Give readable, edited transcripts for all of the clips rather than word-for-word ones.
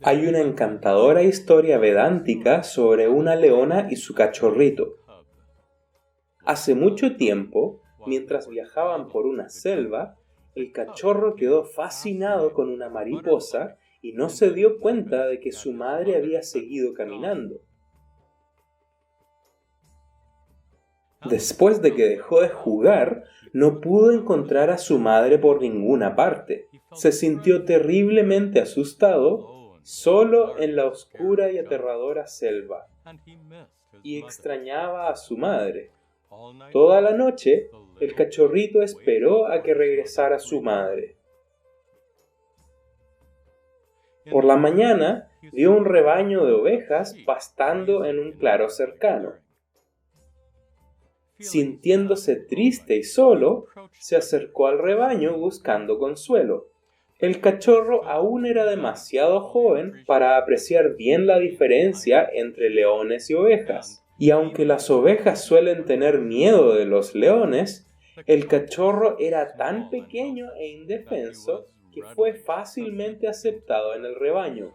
Hay una encantadora historia vedántica sobre una leona y su cachorrito. Hace mucho tiempo, mientras viajaban por una selva, el cachorro quedó fascinado con una mariposa y no se dio cuenta de que su madre había seguido caminando. Después de que dejó de jugar, no pudo encontrar a su madre por ninguna parte. Se sintió terriblemente asustado, solo en la oscura y aterradora selva, y extrañaba a su madre. Toda la noche, el cachorrito esperó a que regresara su madre. Por la mañana, vio un rebaño de ovejas pastando en un claro cercano. Sintiéndose triste y solo, se acercó al rebaño buscando consuelo. El cachorro aún era demasiado joven para apreciar bien la diferencia entre leones y ovejas. Y aunque las ovejas suelen tener miedo de los leones, el cachorro era tan pequeño e indefenso que fue fácilmente aceptado en el rebaño.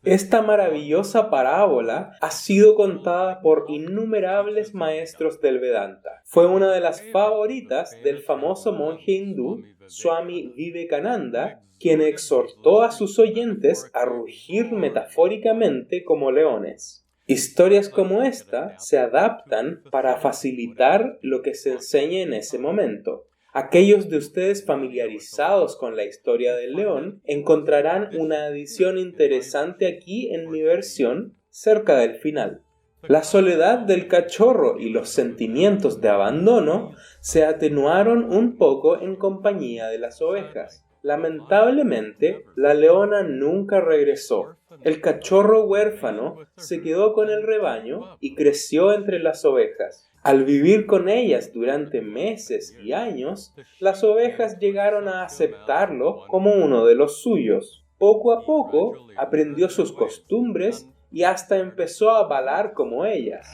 Esta maravillosa parábola ha sido contada por innumerables maestros del Vedanta. Fue una de las favoritas del famoso monje hindú Swami Vivekananda, quien exhortó a sus oyentes a rugir metafóricamente como leones. Historias como esta se adaptan para facilitar lo que se enseña en ese momento. Aquellos de ustedes familiarizados con la historia del león encontrarán una adición interesante aquí en mi versión cerca del final. La soledad del cachorro y los sentimientos de abandono se atenuaron un poco en compañía de las ovejas. Lamentablemente, la leona nunca regresó. El cachorro huérfano se quedó con el rebaño y creció entre las ovejas. Al vivir con ellas durante meses y años, las ovejas llegaron a aceptarlo como uno de los suyos. Poco a poco aprendió sus costumbres y hasta empezó a balar como ellas.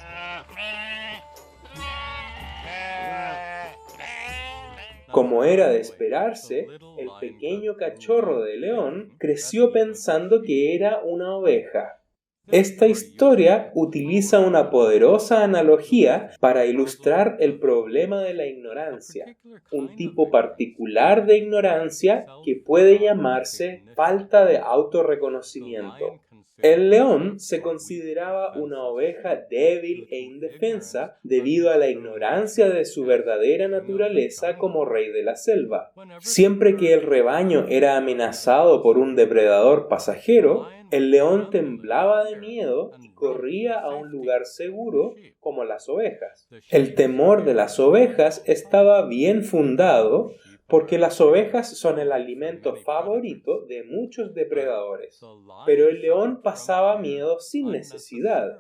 Como era de esperarse, el pequeño cachorro de león creció pensando que era una oveja. Esta historia utiliza una poderosa analogía para ilustrar el problema de la ignorancia, un tipo particular de ignorancia que puede llamarse falta de autorreconocimiento. El león se consideraba una oveja débil e indefensa debido a la ignorancia de su verdadera naturaleza como rey de la selva. Siempre que el rebaño era amenazado por un depredador pasajero, el león temblaba de miedo y corría a un lugar seguro como las ovejas. El temor de las ovejas estaba bien fundado porque las ovejas son el alimento favorito de muchos depredadores. Pero el león pasaba miedo sin necesidad,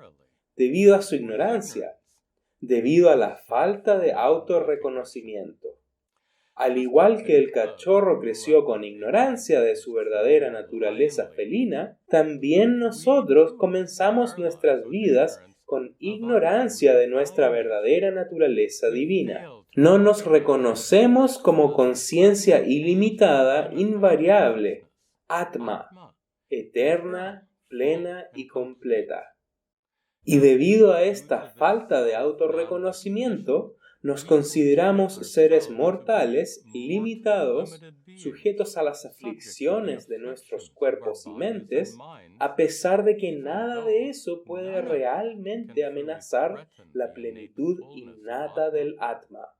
debido a su ignorancia, debido a la falta de autorreconocimiento. Al igual que el cachorro creció con ignorancia de su verdadera naturaleza felina, también nosotros comenzamos nuestras vidas con ignorancia de nuestra verdadera naturaleza divina. No nos reconocemos como conciencia ilimitada, invariable, Atma, eterna, plena y completa. Y debido a esta falta de autorreconocimiento, nos consideramos seres mortales, limitados, sujetos a las aflicciones de nuestros cuerpos y mentes, a pesar de que nada de eso puede realmente amenazar la plenitud innata del Atma.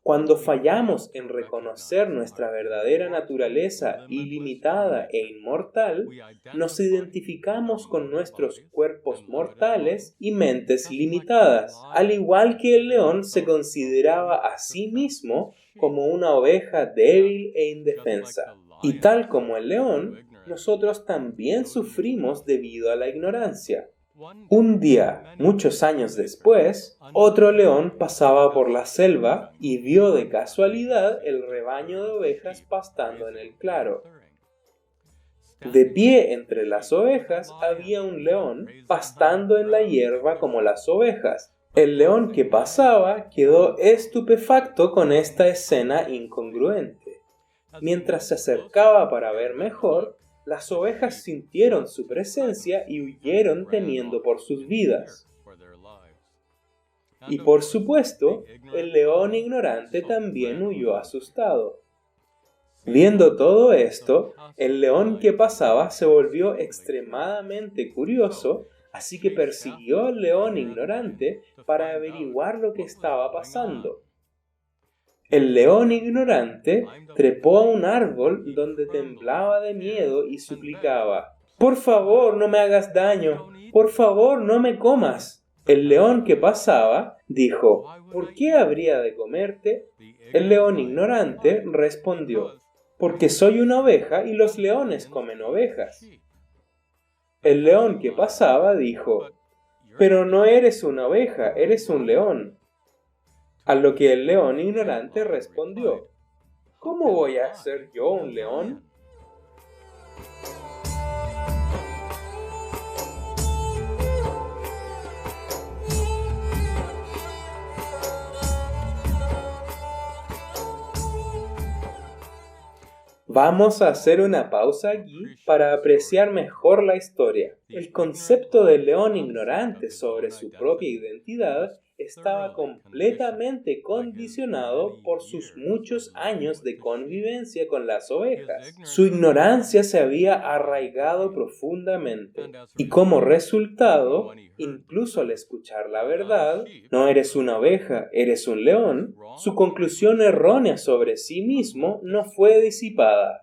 Cuando fallamos en reconocer nuestra verdadera naturaleza ilimitada e inmortal, nos identificamos con nuestros cuerpos mortales y mentes limitadas, al igual que el león se consideraba a sí mismo como una oveja débil e indefensa. Y tal como el león, nosotros también sufrimos debido a la ignorancia. Un día, muchos años después, otro león pasaba por la selva y vio de casualidad el rebaño de ovejas pastando en el claro. De pie entre las ovejas había un león pastando en la hierba como las ovejas. El león que pasaba quedó estupefacto con esta escena incongruente. Mientras se acercaba para ver mejor, las ovejas sintieron su presencia y huyeron temiendo por sus vidas. Y por supuesto, el león ignorante también huyó asustado. Viendo todo esto, el león que pasaba se volvió extremadamente curioso, así que persiguió al león ignorante para averiguar lo que estaba pasando. El león ignorante trepó a un árbol donde temblaba de miedo y suplicaba: «Por favor, no me hagas daño, por favor, no me comas». El león que pasaba dijo: «¿Por qué habría de comerte?». El león ignorante respondió: «Porque soy una oveja y los leones comen ovejas». El león que pasaba dijo: «Pero no eres una oveja, eres un león». A lo que el león ignorante respondió: «¿Cómo voy a ser yo un león?». Vamos a hacer una pausa aquí para apreciar mejor la historia. El concepto del león ignorante sobre su propia identidad estaba completamente condicionado por sus muchos años de convivencia con las ovejas. Su ignorancia se había arraigado profundamente y como resultado, incluso al escuchar la verdad, no eres una oveja, eres un león, su conclusión errónea sobre sí mismo no fue disipada,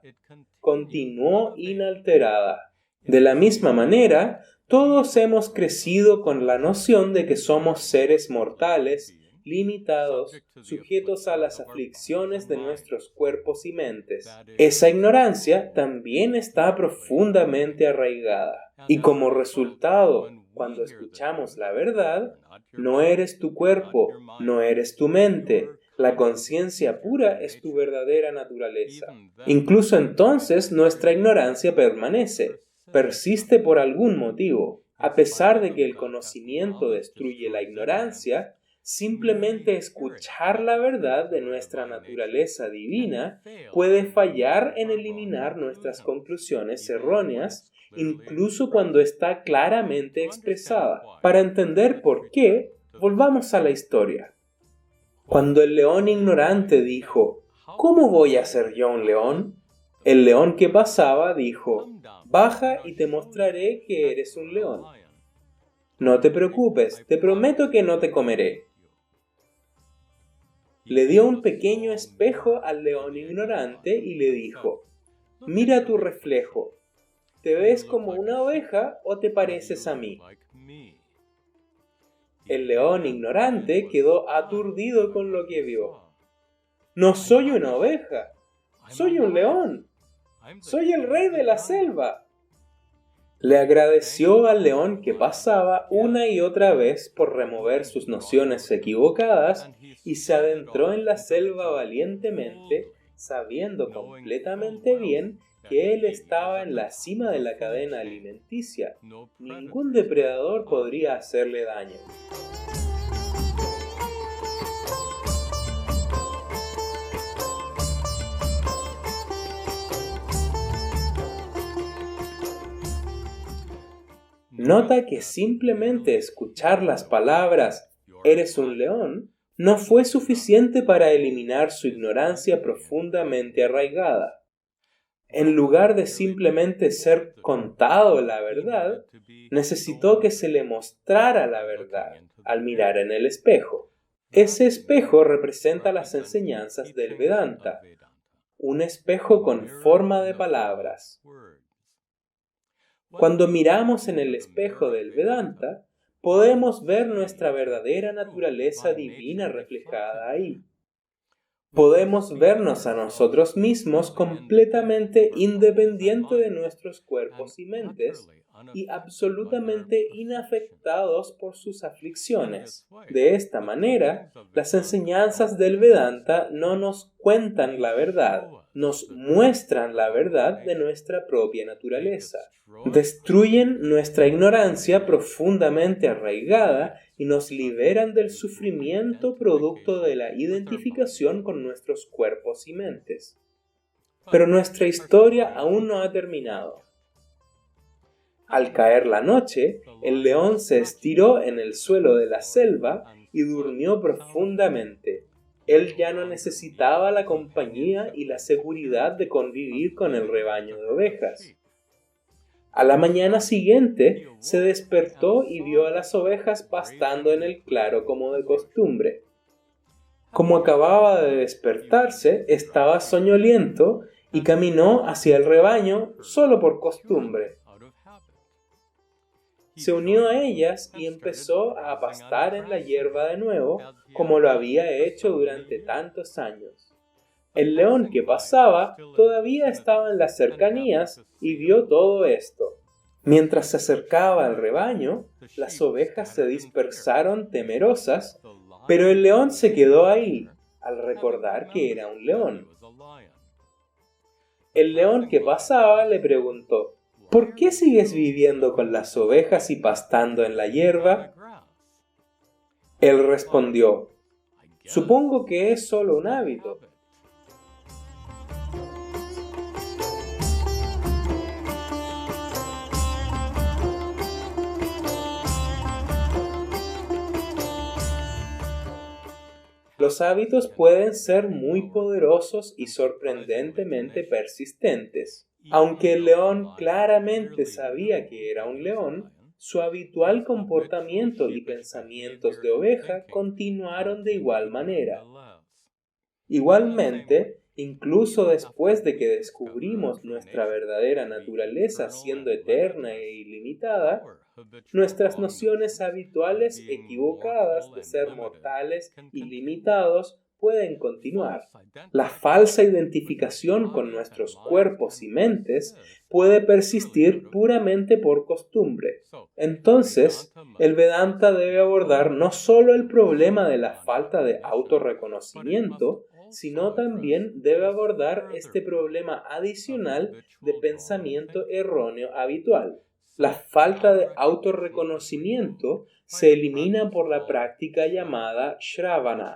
continuó inalterada. De la misma manera, todos hemos crecido con la noción de que somos seres mortales, limitados, sujetos a las aflicciones de nuestros cuerpos y mentes. Esa ignorancia también está profundamente arraigada. Y como resultado, cuando escuchamos la verdad, no eres tu cuerpo, no eres tu mente. La conciencia pura es tu verdadera naturaleza. Incluso entonces nuestra ignorancia permanece, persiste por algún motivo. A pesar de que el conocimiento destruye la ignorancia, simplemente escuchar la verdad de nuestra naturaleza divina puede fallar en eliminar nuestras conclusiones erróneas, incluso cuando está claramente expresada. Para entender por qué, volvamos a la historia. Cuando el león ignorante dijo: «¿Cómo voy a ser yo un león?», el león que pasaba dijo: «Baja y te mostraré que eres un león. No te preocupes, te prometo que no te comeré». Le dio un pequeño espejo al león ignorante y le dijo: «Mira tu reflejo. ¿Te ves como una oveja o te pareces a mí?». El león ignorante quedó aturdido con lo que vio. «No soy una oveja, soy un león. Soy el rey de la selva». Le agradeció al león que pasaba una y otra vez por remover sus nociones equivocadas y se adentró en la selva valientemente, sabiendo completamente bien que él estaba en la cima de la cadena alimenticia. Ningún depredador podría hacerle daño. Nota que simplemente escuchar las palabras «eres un león» no fue suficiente para eliminar su ignorancia profundamente arraigada. En lugar de simplemente ser contado la verdad, necesitó que se le mostrara la verdad al mirar en el espejo. Ese espejo representa las enseñanzas del Vedanta, un espejo con forma de palabras. Cuando miramos en el espejo del Vedanta, podemos ver nuestra verdadera naturaleza divina reflejada ahí. Podemos vernos a nosotros mismos completamente independiente de nuestros cuerpos y mentes, y absolutamente inafectados por sus aflicciones. De esta manera, las enseñanzas del Vedanta no nos cuentan la verdad, nos muestran la verdad de nuestra propia naturaleza. Destruyen nuestra ignorancia profundamente arraigada y nos liberan del sufrimiento producto de la identificación con nuestros cuerpos y mentes. Pero nuestra historia aún no ha terminado. Al caer la noche, el león se estiró en el suelo de la selva y durmió profundamente. Él ya no necesitaba la compañía y la seguridad de convivir con el rebaño de ovejas. A la mañana siguiente se despertó y vio a las ovejas pastando en el claro como de costumbre. Como acababa de despertarse, estaba soñoliento y caminó hacia el rebaño solo por costumbre. Se unió a ellas y empezó a pastar en la hierba de nuevo, como lo había hecho durante tantos años. El león que pasaba todavía estaba en las cercanías y vio todo esto. Mientras se acercaba al rebaño, las ovejas se dispersaron temerosas, pero el león se quedó ahí, al recordar que era un león. El león que pasaba le preguntó: ¿por qué sigues viviendo con las ovejas y pastando en la hierba? Él respondió: supongo que es solo un hábito. Los hábitos pueden ser muy poderosos y sorprendentemente persistentes. Aunque el león claramente sabía que era un león, su habitual comportamiento y pensamientos de oveja continuaron de igual manera. Igualmente, incluso después de que descubrimos nuestra verdadera naturaleza siendo eterna e ilimitada, nuestras nociones habituales equivocadas de ser mortales y limitados pueden continuar. La falsa identificación con nuestros cuerpos y mentes puede persistir puramente por costumbre. Entonces, el Vedanta debe abordar no solo el problema de la falta de autorreconocimiento, sino también debe abordar este problema adicional de pensamiento erróneo habitual. La falta de autorreconocimiento se elimina por la práctica llamada Shravana,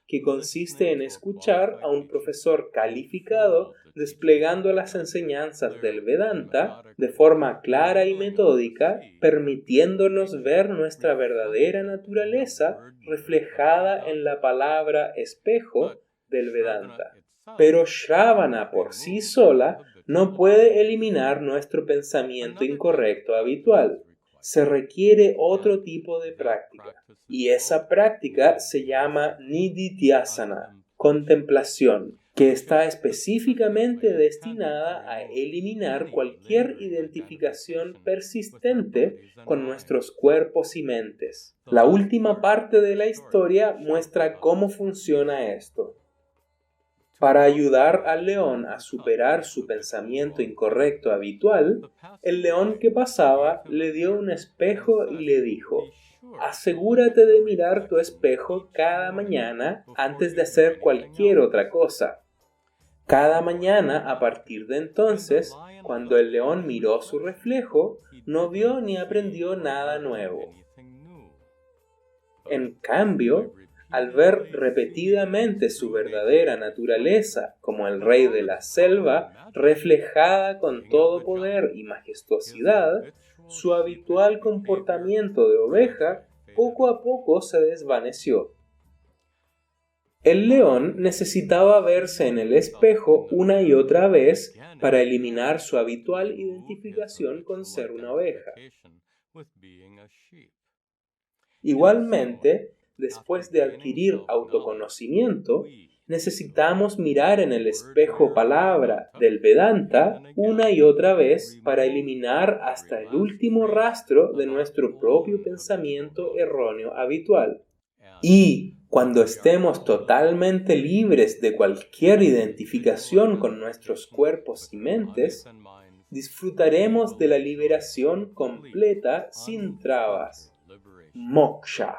que consiste en escuchar a un profesor calificado desplegando las enseñanzas del Vedanta de forma clara y metódica, permitiéndonos ver nuestra verdadera naturaleza reflejada en la palabra espejo del Vedanta. Pero Shravana por sí sola no puede eliminar nuestro pensamiento incorrecto habitual. Se requiere otro tipo de práctica, y esa práctica se llama Nididhyasana, contemplación, que está específicamente destinada a eliminar cualquier identificación persistente con nuestros cuerpos y mentes. La última parte de la historia muestra cómo funciona esto. Para ayudar al león a superar su pensamiento incorrecto habitual, el león que pasaba le dio un espejo y le dijo: asegúrate de mirar tu espejo cada mañana antes de hacer cualquier otra cosa. Cada mañana, a partir de entonces, cuando el león miró su reflejo, no vio ni aprendió nada nuevo. En cambio, al ver repetidamente su verdadera naturaleza como el rey de la selva, reflejada con todo poder y majestuosidad, su habitual comportamiento de oveja poco a poco se desvaneció. El león necesitaba verse en el espejo una y otra vez para eliminar su habitual identificación con ser una oveja. Igualmente, después de adquirir autoconocimiento, necesitamos mirar en el espejo palabra del Vedanta una y otra vez para eliminar hasta el último rastro de nuestro propio pensamiento erróneo habitual. Y cuando estemos totalmente libres de cualquier identificación con nuestros cuerpos y mentes, disfrutaremos de la liberación completa sin trabas. Moksha.